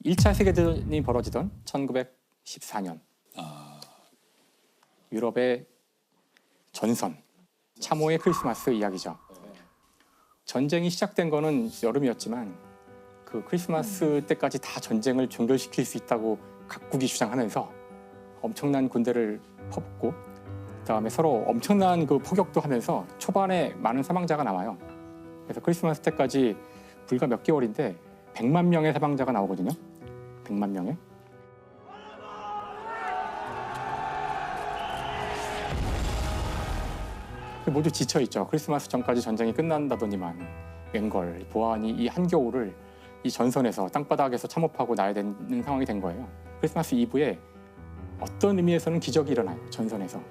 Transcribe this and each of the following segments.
1차 세계대전이 벌어지던 1914년 유럽의 전선, 참호의 크리스마스 이야기죠. 전쟁이 시작된 거는 여름이었지만 그 크리스마스 때까지 다 전쟁을 종결시킬 수 있다고 각국이 주장하면서 엄청난 군대를 퍼붓고 그다음에 서로 엄청난 그 포격도 하면서 초반에 많은 사망자가 나와요. 그래서 크리스마스 때까지 불과 몇 개월인데 100만 명의 사망자가 나오거든요. 100만 명의. 모두 지쳐있죠. 크리스마스 전까지 전쟁이 끝난다더니만 웬걸 보아하니 이 한겨울을 이 전선에서 땅바닥에서 참호하고 나야 되는 상황이 된 거예요. 크리스마스 이브에 어떤 의미에서는 기적이 일어나요. 전선에서.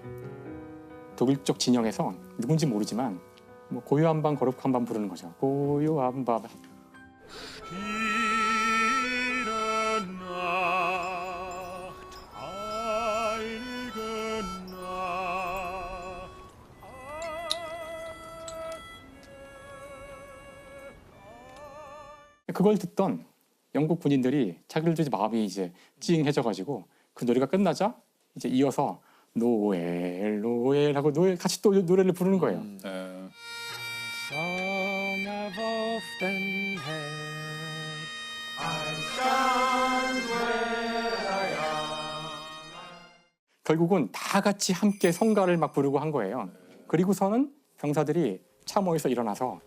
독일 쪽 진영에서 누군지 모르지만 뭐 고요한 밤 거룩한 밤 부르는 거죠. 고요한 밤. 그걸 듣던 영국 군인들이 자기들도 마음이 이제 찡해져가지고 그 노래가 끝나자 이제 이어서 노엘 노엘 하고 노엘 같이 또 노래를 부르는 거예요. Song I've often heard. 결국은 다 같이 함께 성가를 막 부르고 한 거예요. 그리고서는 병사들이 참호에서 일어나서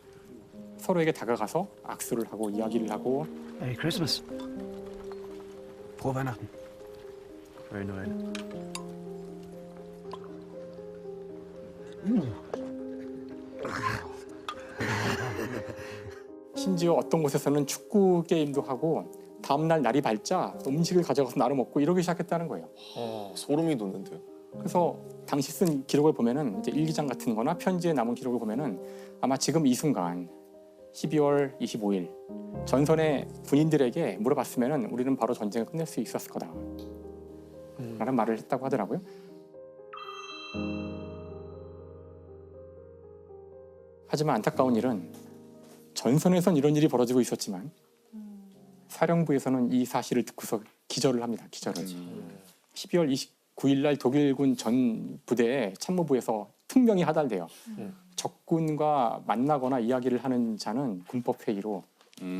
서로에게 다가가서 악수를 하고 이야기를 하고 Merry Christmas. Frohe Weihnachten. Frohe Noel. 심지어 어떤 곳에서는 축구 게임도 하고 다음날 날이 밝자 음식을 가져가서 나눠 먹고 이러기 시작했다는 거예요. 소름이 돋는데요. 그래서 당시 쓴 기록을 보면은 이제 일기장 같은 거나 편지에 남은 기록을 보면은 아마 지금 이 순간 12월 25일 전선의 군인들에게 물어봤으면은 우리는 바로 전쟁을 끝낼 수 있었을 거다 라는 말을 했다고 하더라고요. 하지만 안타까운 일은 전선에선 이런 일이 벌어지고 있었지만 사령부에서는 이 사실을 듣고서 기절을 합니다. 기절을. 12월 29일 날 독일군 전 부대에 참모부에서 특명이 하달돼요. 적군과 만나거나 이야기를 하는 자는 군법회의로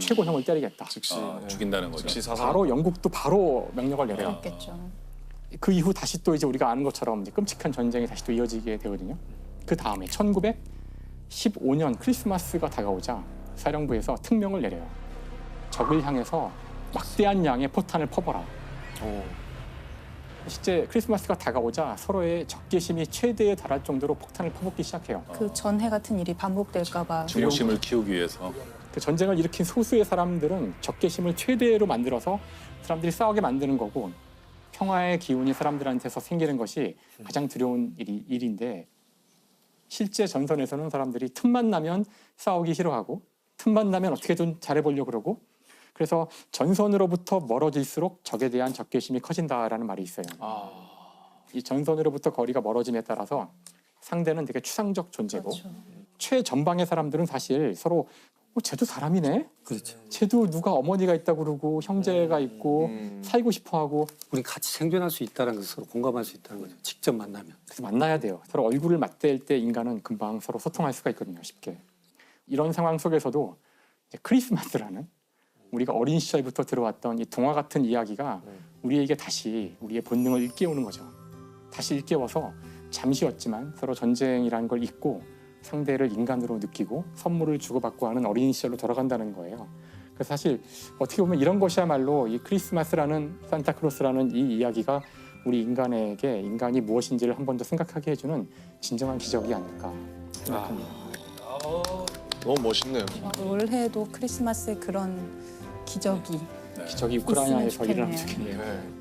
최고형을 때리겠다. 즉시 죽인다는 거죠. 즉시 사살. 바로 영국도 바로 명령을 내려요. 그렇겠죠. 그 이후 다시 또 이제 우리가 아는 것처럼 이제 끔찍한 전쟁이 다시 또 이어지게 되거든요. 그 다음에 1915년 크리스마스가 다가오자 사령부에서 특명을 내려요. 적을 향해서 막대한 양의 포탄을 퍼버라. 실제 크리스마스가 다가오자 서로의 적개심이 최대에 달할 정도로 폭탄을 퍼붓기 시작해요. 그 전해 같은 일이 반복될까봐. 증오심을 키우기 위해서. 그 전쟁을 일으킨 소수의 사람들은 적개심을 최대로 만들어서 사람들이 싸우게 만드는 거고 평화의 기운이 사람들한테서 생기는 것이 가장 두려운 일인데 실제 전선에서는 사람들이 틈만 나면 싸우기 싫어하고 틈만 나면 어떻게든 잘해보려고 그러고 그래서 전선으로부터 멀어질수록 적에 대한 적개심이 커진다라는 말이 있어요. 이 전선으로부터 거리가 멀어짐에 따라서 상대는 되게 추상적 존재고 그렇죠. 최전방의 사람들은 사실 서로 쟤도 사람이네? 그렇죠. 쟤도 누가 어머니가 있다고 그러고 형제가 있고 살고 싶어하고 우리 같이 생존할 수 있다는 것을 서로 공감할 수 있다는 거죠. 직접 만나면. 그래서 만나야 돼요. 서로 얼굴을 맞댈 때 인간은 금방 서로 소통할 수가 있거든요. 쉽게. 이런 상황 속에서도 이제 크리스마스라는 우리가 어린 시절부터 들어왔던 이 동화 같은 이야기가 우리에게 다시 우리의 본능을 일깨우는 거죠. 다시 일깨워서 잠시였지만 서로 전쟁이라는 걸 잊고 상대를 인간으로 느끼고 선물을 주고받고 하는 어린 시절로 돌아간다는 거예요. 그래서 사실 어떻게 보면 이런 것이야말로 이 크리스마스라는 산타클로스라는 이 이야기가 우리 인간에게 인간이 무엇인지를 한 번 더 생각하게 해주는 진정한 기적이 아닐까 생각합니다. 너무 멋있네요. 올해도 크리스마스에 그런 기적이 기적이 우크라이나에서 있으면 일어나면 좋겠네요. 좋겠네요.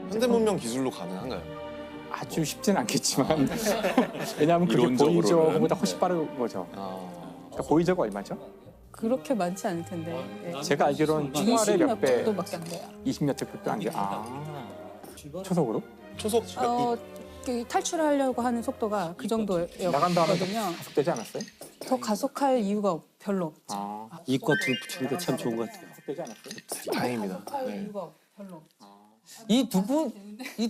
현대 문명 기술로 가능한가요? 아주 쉽진 않겠지만 왜냐하면 그게 이론적으로는, 보이저보다 네. 훨씬 빠른 거죠. 그러니까 보이저가 얼마죠? 그렇게 많지 않을 텐데. 네. 제가 알기로는 총알의 몇 배, 20몇 도밖에 안 돼요. 20몇 척도 안 돼요. 초속으로 초속 탈출하려고 하는 속도가 그 정도였거든요. 나간 다음에 가속되지 않았어요? 더 가속할 이유가 별로 없죠. 아, 이과 둘 붙이니까 참 좋은 것 같아요. 가속되지 않았어요? 다행입니다. 가속할 네. 이유가 별로 없죠. 이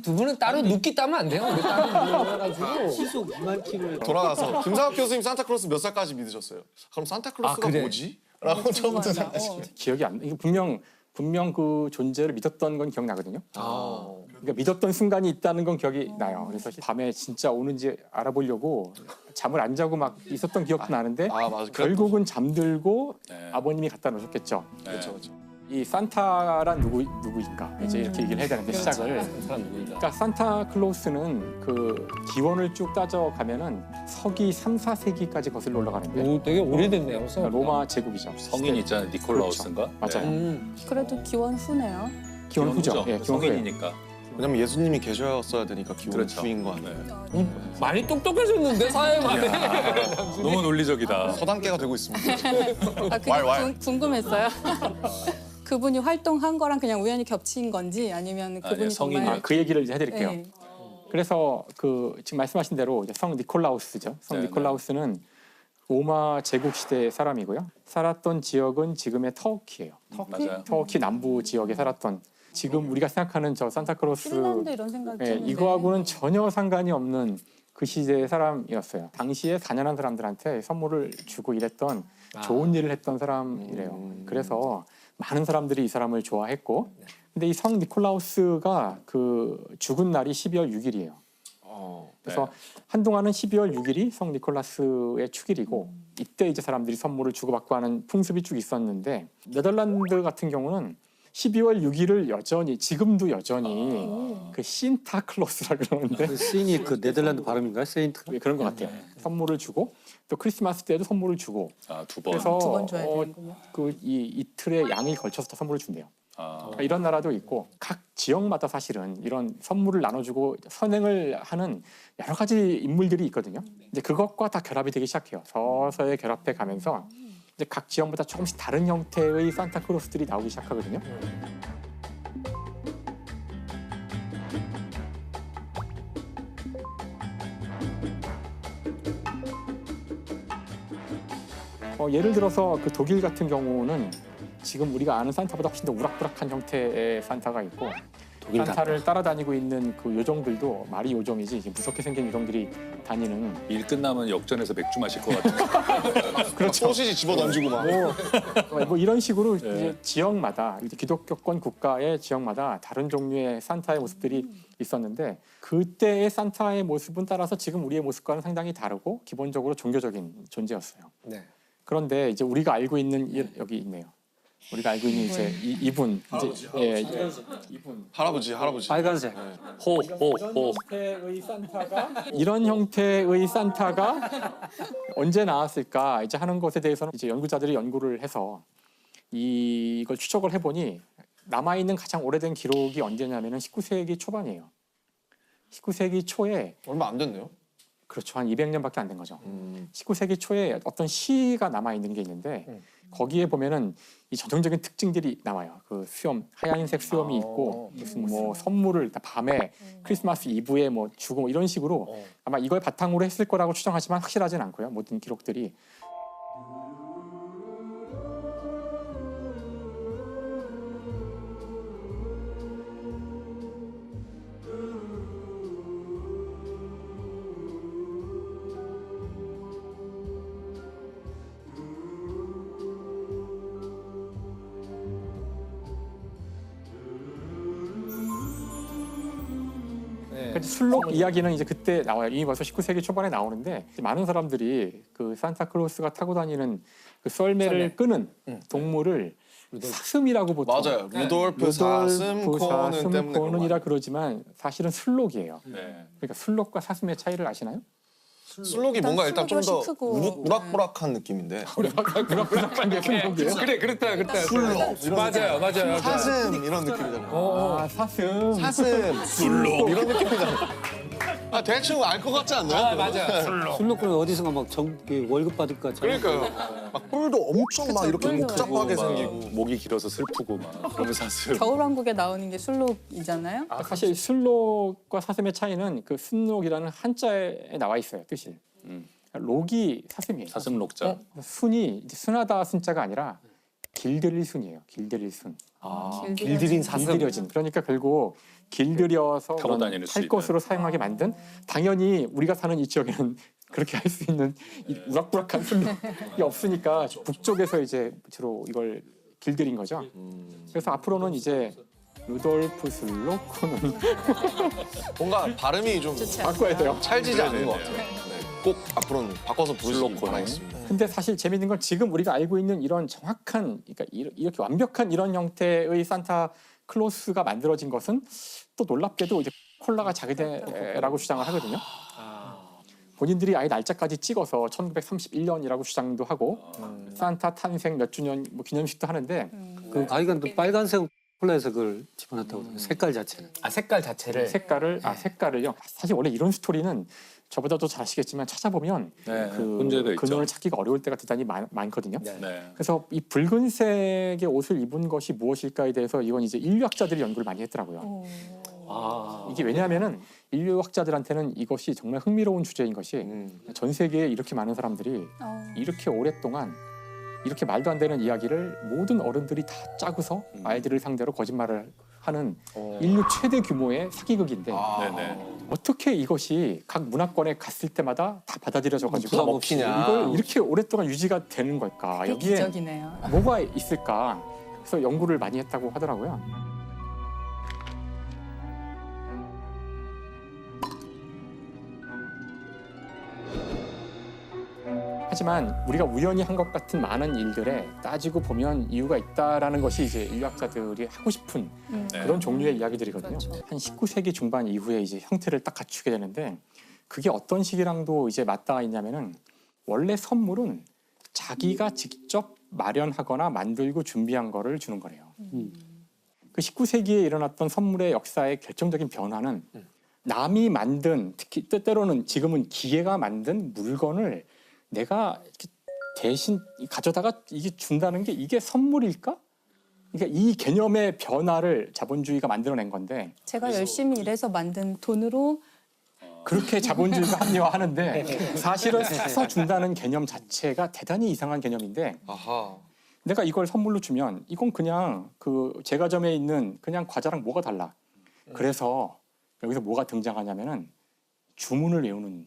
두 분은 따로 눕기 따면 안 돼요? 왜 따로 누워가지고. 시속 2만 킬로에 돌아가서 김상학 교수님 산타클로스 몇 살까지 믿으셨어요? 그럼 산타클로스가 아, 그래? 뭐지? 라고 처음부터 맞아. 생각하시죠. 기억이 안 나. 이게 분명 그 존재를 믿었던 건 기억나거든요. 아. 그러니까 믿었던 순간이 있다는 건 기억이 나요. 그래서 밤에 진짜 오는지 알아보려고 잠을 안 자고 막 있었던 기억도 나는데 아, 맞아. 결국은 잠들고 네. 아버님이 갖다 놓으셨겠죠. 그렇죠, 그렇죠. 이 산타란 누구일까? 이제 이렇게 얘기를 해야 되는데 시작을. 사람 누구인가? 그러니까 산타클로스는 그 기원을 쭉 따져가면은 서기 3, 4세기까지 거슬러 올라가는데 오, 되게 오래됐네요. 그러니까 로마 제국이죠. 성인 있잖아요. 니콜라우스인가? 그렇죠. 맞아요. 네. 그래도 기원 후네요. 기원 후죠. 기원 예, 후죠. 기원 후예요. 성인이니까. 왜냐면 예수님이 계셨어야 되니까 기원 그렇죠. 후인 거 아니에요? 네. 많이 똑똑해졌는데 사회 만에. 너무 논리적이다. 서당계가 되고 있습니다. 아, 그게 왈. 궁금했어요. 그분이 활동한 거랑 그냥 우연히 겹친 건지 아니면 아, 그분이 예, 성인이 정말 그 얘기를 이제 해드릴게요. 네. 그래서 그 지금 말씀하신 대로 이제 성 니콜라우스죠. 성 네, 니콜라우스는 로마 제국 시대의 사람이고요. 살았던 지역은 지금의 터키예요. 맞아요. 터키 남부 지역에 살았던 지금 우리가 생각하는 저 산타클로스 핀란드 이런 생각 예, 드는데 이거하고는 전혀 상관이 없는 그 시대의 사람이었어요. 당시에 가난한 사람들한테 선물을 주고 이랬던 좋은 일을 했던 사람이래요. 그래서 많은 사람들이 이 사람을 좋아했고, 근데 이 성 니콜라우스가 그 죽은 날이 12월 6일이에요. 그래서 한동안은 12월 6일이 성 니콜라스의 축일이고, 이때 이제 사람들이 선물을 주고받고 하는 풍습이 쭉 있었는데, 네덜란드 같은 경우는 12월 6일을 여전히 지금도 여전히 그 신타클로스라 그러는데 그 시인이 그 네덜란드 발음인가요? 세인트? 그런 것 같아요. 선물을 주고 또 크리스마스 때도 선물을 주고 아, 두 번. 그래서 두 번 줘야 되는군요. 그 이틀에 양일 걸쳐서 다 선물을 준대요. 아, 그러니까 이런 나라도 있고 각 지역마다 사실은 이런 선물을 나눠주고 선행을 하는 여러 가지 인물들이 있거든요. 이제 그것과 다 결합이 되기 시작해요. 서서히 결합해 가면서 이제 각 지역마다 조금씩 다른 형태의 산타클로스들이 나오기 시작하거든요. 예를 들어서 그 독일 같은 경우는 지금 우리가 아는 산타보다 훨씬 더 우락부락한 형태의 산타가 있고 산타를 따라다니고 있는 그 요정들도 말이 요정이지 이게 무섭게 생긴 요정들이 다니는 일 끝나면 역전해서 맥주 마실 것 같은. 그렇죠. 소시지 집어 던지고 막. 뭐 이런 식으로 이제 지역마다 이제 기독교권 국가의 지역마다 다른 종류의 산타의 모습들이 있었는데 그때의 산타의 모습은 따라서 지금 우리의 모습과는 상당히 다르고 기본적으로 종교적인 존재였어요. 네. 그런데 이제 우리가 알고 있는 여기 있네요. 우리가 알고 있는 이제 이분 이제 이분 할아버지. 빨간색. 호. 형태의 산타가 이런 형태의 산타가 언제 나왔을까 이제 하는 것에 대해서는 이제 연구자들이 연구를 해서 이걸 추적을 해보니 남아 있는 가장 오래된 기록이 언제냐면은 19세기 초반이에요. 19세기 초에 얼마 안 됐네요. 그렇죠. 한 200년밖에 안 된 거죠. 19세기 초에 어떤 시가 남아 있는 게 있는데 거기에 보면은 이 전형적인 특징들이 나와요. 그 수염, 하얀색 수염이 있고 무슨 뭐 선물을 밤에 크리스마스 이브에 뭐 주고 뭐 이런 식으로 아마 이걸 바탕으로 했을 거라고 추정하지만 확실하진 않고요. 모든 기록들이. 그러니까 술록 이야기는 이제 그때 나와요. 이미 벌써 19세기 초반에 나오는데 많은 사람들이 그 산타클로스가 타고 다니는 그 썰매를 끄는 동물을 사슴이라고 보통 맞아요. 루돌프 사슴코는 때문에 코는이라 그러지만 사실은 술록이에요. 네. 그러니까 술록과 사슴의 차이를 아시나요? 술록이 뭔가 일단 좀 더 술록이 크고. 우락부락한 느낌인데 우락부락한 게 술록이에요? 그래, 그렇다. 술록 이런 맞아요. 사슴 이런 느낌이잖아요. 아 사슴. 사슴 술록 이런 느낌이잖아요. 아, 대충 알 것 같지 않나요? 아 맞아. 술록은 어디선가 막 월급 받을 것 같잖아요. 그러니까요. 막 뿔도 엄청 막 이렇게 뿔도 복잡하게 막 생기고. 목이 길어서 슬프고 막 그러면 사슬. 겨울왕국에 나오는 게 술록이잖아요. 사실 술록과 사슴의 차이는 그 순록이라는 한자에 나와 있어요, 뜻이. 록이 사슴이에요. 사슴 녹자. 순이 이제 순하다 순자가 아니라 길들일 순이에요. 길들일 순. 길들인 길들여진. 그러니까 결국 길들여서 타고 그런 다닐 수 탈 있는. 것으로 사용하게 만든, 당연히 우리가 사는 이 지역에는 그렇게 할 수 있는 이 우락부락한 순록이 없으니까 북쪽에서 이제 주로 이걸 길들인 거죠. 그래서 앞으로는 이제 루돌프 술록코는 뭔가 발음이 좀 좋지 바꿔야 돼요. 찰지지 않은 것 같아요. 네. 꼭 앞으로는 바꿔서 부르시길 술록코는. 바라겠습니다. 근데 사실 재밌는 건 지금 우리가 알고 있는 이런 정확한, 그러니까 이렇게 완벽한 이런 형태의 산타클로스가 만들어진 것은 또 놀랍게도 이제 콜라가 자기네라고 주장을 하거든요. 본인들이 아예 날짜까지 찍어서 1931년이라고 주장도 하고 산타 탄생 몇 주년 뭐 기념식도 하는데 그 가이가 또 빨간색 콜라에서 그걸 집어넣었다고 그래요. 색깔 자체는. 아 색깔 자체를. 색깔을요. 사실 원래 이런 스토리는 저보다도 잘 아시겠지만 찾아보면 네, 그 문제도 있죠. 근원을 찾기가 어려울 때가 대단히 많거든요. 네. 그래서 이 붉은색의 옷을 입은 것이 무엇일까에 대해서 이건 이제 인류학자들이 연구를 많이 했더라고요. 이게 왜냐하면은 인류학자들한테는 이것이 정말 흥미로운 주제인 것이 전 세계에 이렇게 많은 사람들이 이렇게 오랫동안 이렇게 말도 안 되는 이야기를 모든 어른들이 다 짜고서 아이들을 상대로 거짓말을 하는 인류 최대 규모의 사기극인데 네네. 어떻게 이것이 각 문화권에 갔을 때마다 다 받아들여져 가지고 부담 없이냐. 이걸 이렇게 오랫동안 유지가 되는 걸까? 그게 여기에 기적이네요. 뭐가 있을까? 그래서 연구를 많이 했다고 하더라고요. 하지만 우리가 우연히 한 것 같은 많은 일들에 따지고 보면 이유가 있다라는 것이 이제 인류학자들이 하고 싶은 네. 그런 종류의 이야기들이거든요. 그렇죠. 한 19세기 중반 이후에 이제 형태를 딱 갖추게 되는데 그게 어떤 시기랑도 이제 맞닿아 있냐면은 원래 선물은 자기가 직접 마련하거나 만들고 준비한 거를 주는 거래요. 그 19세기에 일어났던 선물의 역사의 결정적인 변화는 남이 만든, 특히 때때로는 지금은 기계가 만든 물건을 내가 이렇게 대신 가져다가 이게 준다는 게 이게 선물일까? 그러니까 이 개념의 변화를 자본주의가 만들어낸 건데 제가 열심히 일해서 만든 돈으로 그렇게 자본주의가 합리화하는데 사실은 사서 준다는 개념 자체가 대단히 이상한 개념인데 아하. 내가 이걸 선물로 주면 이건 그냥 그 제과점에 있는 그냥 과자랑 뭐가 달라. 그래서 여기서 뭐가 등장하냐면은 주문을 외우는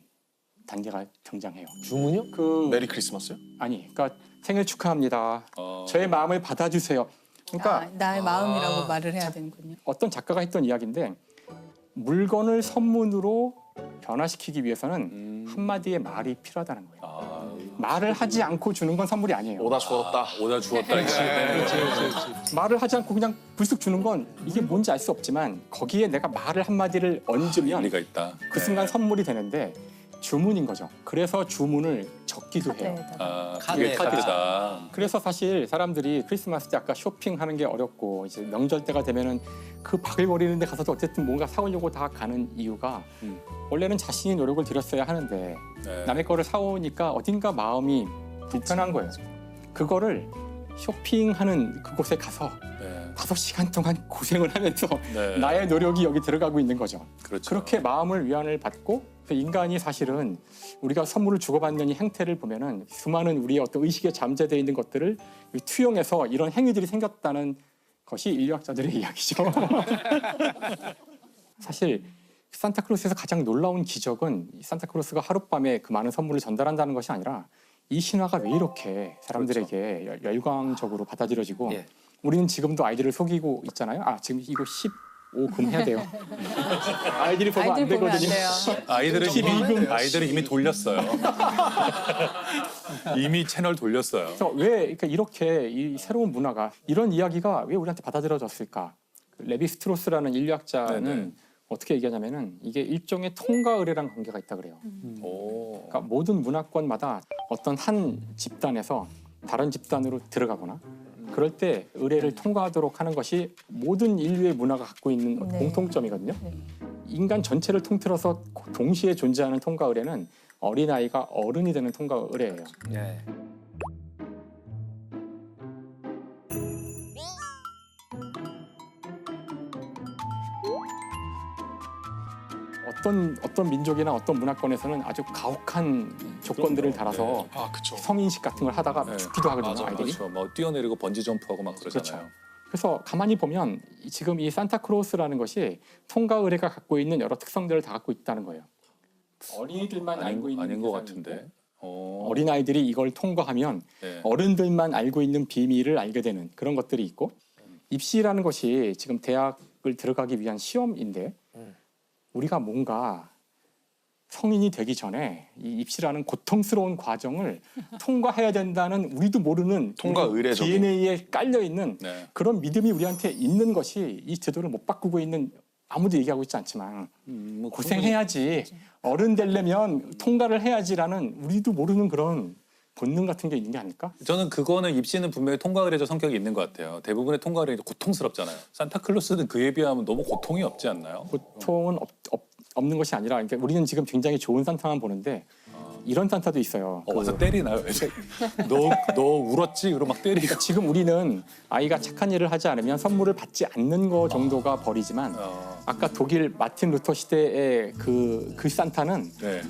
단계가 등장해요. 주문요? 그 메리 크리스마스요? 아니, 그러니까 생일 축하합니다. 어. 저의 마음을 받아주세요. 그러니까 나의 마음이라고 말을 해야 되는군요. 어떤 작가가 했던 이야기인데 물건을 선물로 변화시키기 위해서는 한마디의 말이 필요하다는 거예요. 아, 말을 하지 않고 주는 건 선물이 아니에요. 오다 주었다. 오다 주었다. 말을 하지 않고 그냥 불쑥 주는 건 이게 뭔지 알 수 없지만 거기에 내가 말을 한마디를 얹으면 의미가 있다. 그 순간 선물이 되는데 주문인 거죠. 그래서 주문을 적기도 해요. 네, 아, 카드에 그게 카드다. 그래서 사실 사람들이 크리스마스 때 아까 쇼핑하는 게 어렵고 이제 명절 때가 되면은 그 바글거리는 데 가서도 어쨌든 뭔가 사오려고 다 가는 이유가 원래는 자신이 노력을 들였어야 하는데 네. 남의 거를 사오니까 어딘가 마음이 불편한 거예요. 그거를 쇼핑하는 그곳에 가서 네. 5시간 동안 고생을 하면서 네. 나의 노력이 여기 들어가고 있는 거죠. 그렇죠. 그렇게 마음을 위안을 받고 그 인간이 사실은 우리가 선물을 주고받는 이 행태를 보면은 수많은 우리의 어떤 의식에 잠재되어 있는 것들을 투영해서 이런 행위들이 생겼다는 것이 인류학자들의 이야기죠. 사실 산타클로스에서 가장 놀라운 기적은 이 산타클로스가 하룻밤에 그 많은 선물을 전달한다는 것이 아니라 이 신화가 왜 이렇게 사람들에게 열광적으로 받아들여지고 예. 우리는 지금도 아이들을 속이고 있잖아요. 아 지금 이거 15금 해야 돼요. 아이들이 보면 안 아이들 보면 안 되거든요. 돼요. 아이들은 이미 돌렸어요. 이미 채널 돌렸어요. 그래서 왜 그러니까 이렇게 이 새로운 문화가 이런 이야기가 왜 우리한테 받아들여졌을까? 그 레비 스트로스라는 인류학자는 네네. 어떻게 얘기하냐면은 이게 일종의 통과 의례랑 관계가 있다 그래요. 오. 그러니까 모든 문화권마다 어떤 한 집단에서 다른 집단으로 들어가거나 그럴 때 의례를 통과하도록 하는 것이 모든 인류의 문화가 갖고 있는 네. 공통점이거든요. 네. 인간 전체를 통틀어서 동시에 존재하는 통과 의례는 어린아이가 어른이 되는 통과 의례예요. 네. 어떤 민족이나 어떤 문화권에서는 아주 가혹한 조건들을 달아서 아 그쵸. 성인식 같은 걸 하다가 네. 죽기도 하거든요. 맞아요. 아이들이. 그렇죠. 뭐 뛰어내리고 번지 점프하고 막 그러잖아요. 그렇죠. 그래서 가만히 보면 지금 이 산타크로스라는 것이 통과 의례가 갖고 있는 여러 특성들을 다 갖고 있다는 거예요. 어린이들만 알고 있는 아닌 것 세상이고, 같은데. 어린아이들이 이걸 통과하면 네. 어른들만 알고 있는 비밀을 알게 되는 그런 것들이 있고, 입시라는 것이 지금 대학을 들어가기 위한 시험인데 우리가 뭔가 성인이 되기 전에 이 입시라는 고통스러운 과정을 통과해야 된다는 우리도 모르는 통과 우리 의례적인. DNA에 깔려 있는 네. 그런 믿음이 우리한테 있는 것이 이 제도를 못 바꾸고 있는, 아무도 얘기하고 있지 않지만 뭐 고생해야지, 어른 되려면 통과를 해야지라는 우리도 모르는 그런 본능 같은 게 있는 게 아닐까? 저는 그거는 입시는 분명히 통과 의례적 성격이 있는 것 같아요. 대부분의 통과 의례는 고통스럽잖아요. 산타클로스는 그에 비하면 너무 고통이 없지 않나요? 고통은 없는 것이 아니라, 그러니까 우리는 지금 굉장히 좋은 산타만 보는데 이런 산타도 있어요. 와서 때리나요? 너 울었지? 그러고 막 때리고. 그러니까 지금 우리는 아이가 착한 일을 하지 않으면 선물을 받지 않는 거 정도가 벌이지만 아까 독일 마틴 루터 시대의 그 산타는 네.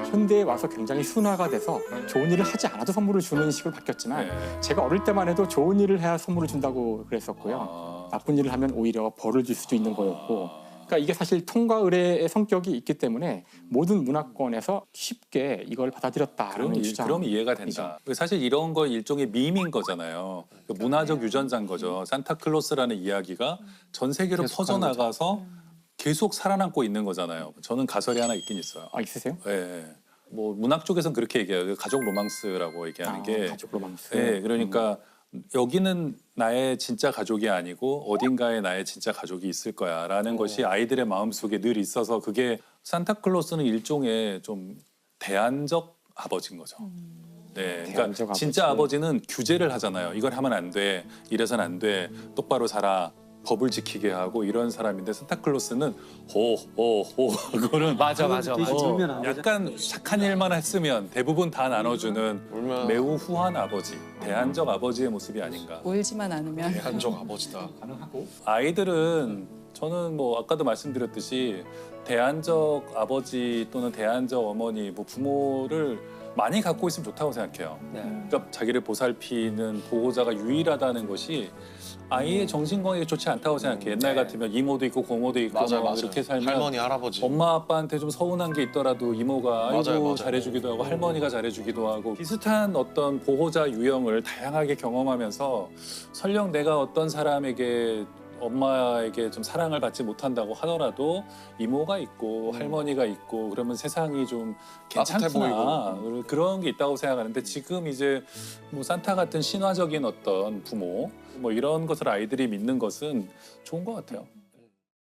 현대에 와서 굉장히 순화가 돼서 좋은 일을 하지 않아도 선물을 주는 식으로 바뀌었지만 네. 제가 어릴 때만 해도 좋은 일을 해야 선물을 준다고 그랬었고요. 아. 나쁜 일을 하면 오히려 벌을 줄 수도 있는 거였고, 그러니까 이게 사실 통과 의례의 성격이 있기 때문에 모든 문화권에서 쉽게 이걸 받아들였다라는 주장. 그럼 이해가 된다. 사실 이런 거 일종의 밈인 거잖아요. 그 문화적 유전자인 거죠. 산타클로스라는 이야기가 전 세계로 계속 퍼져나가서 계속 살아남고 있는 거잖아요. 저는 가설이 하나 있긴 있어요. 아, 있으세요? 예. 뭐 문학 쪽에서는 그렇게 얘기해요. 가족 로망스라고 얘기하는 게. 가족 로망스. 예, 그러니까 여기는 나의 진짜 가족이 아니고 어딘가에 나의 진짜 가족이 있을 거야라는 것이 아이들의 마음속에 늘 있어서, 그게 산타클로스는 일종의 좀 대안적 아버지인 거죠. 네, 그러니까 대안적 진짜 아버지. 아버지는 규제를 하잖아요. 이걸 하면 안 돼, 이래선 안 돼, 똑바로 살아, 법을 지키게 하고 이런 사람인데, 산타클로스는 호호호 그거는 맞아. 울면 안 되죠. 약간 착한 일만 했으면 대부분 다 나눠주는 울면 매우 후한 아버지, 대안적 아버지의 모습이 아닌가. 울지만 않으면 대한적 아버지다. 가능하고. 아이들은 저는 뭐 아까도 말씀드렸듯이 대안적 아버지 또는 대안적 어머니, 뭐 부모를 많이 갖고 있으면 좋다고 생각해요. 네. 그러니까 자기를 보살피는 보호자가 유일하다는 것이 아이의 정신 건강에 좋지 않다고 생각해. 옛날 같으면 이모도 있고 고모도 있고 맞아요, 뭐 맞아요. 이렇게 살면 할머니, 할아버지. 엄마 아빠한테 좀 서운한 게 있더라도 이모가 아이고 맞아요, 맞아요. 잘해주기도 하고 할머니가 잘해주기도 하고, 비슷한 어떤 보호자 유형을 다양하게 경험하면서 설령 내가 어떤 사람에게 엄마에게 좀 사랑을 받지 못한다고 하더라도 이모가 있고 할머니가 있고 그러면 세상이 좀 따뜻해 괜찮구나, 그런 게 있다고 생각하는데, 지금 이제 뭐 산타 같은 신화적인 어떤 부모 뭐 이런 것을 아이들이 믿는 것은 좋은 것 같아요.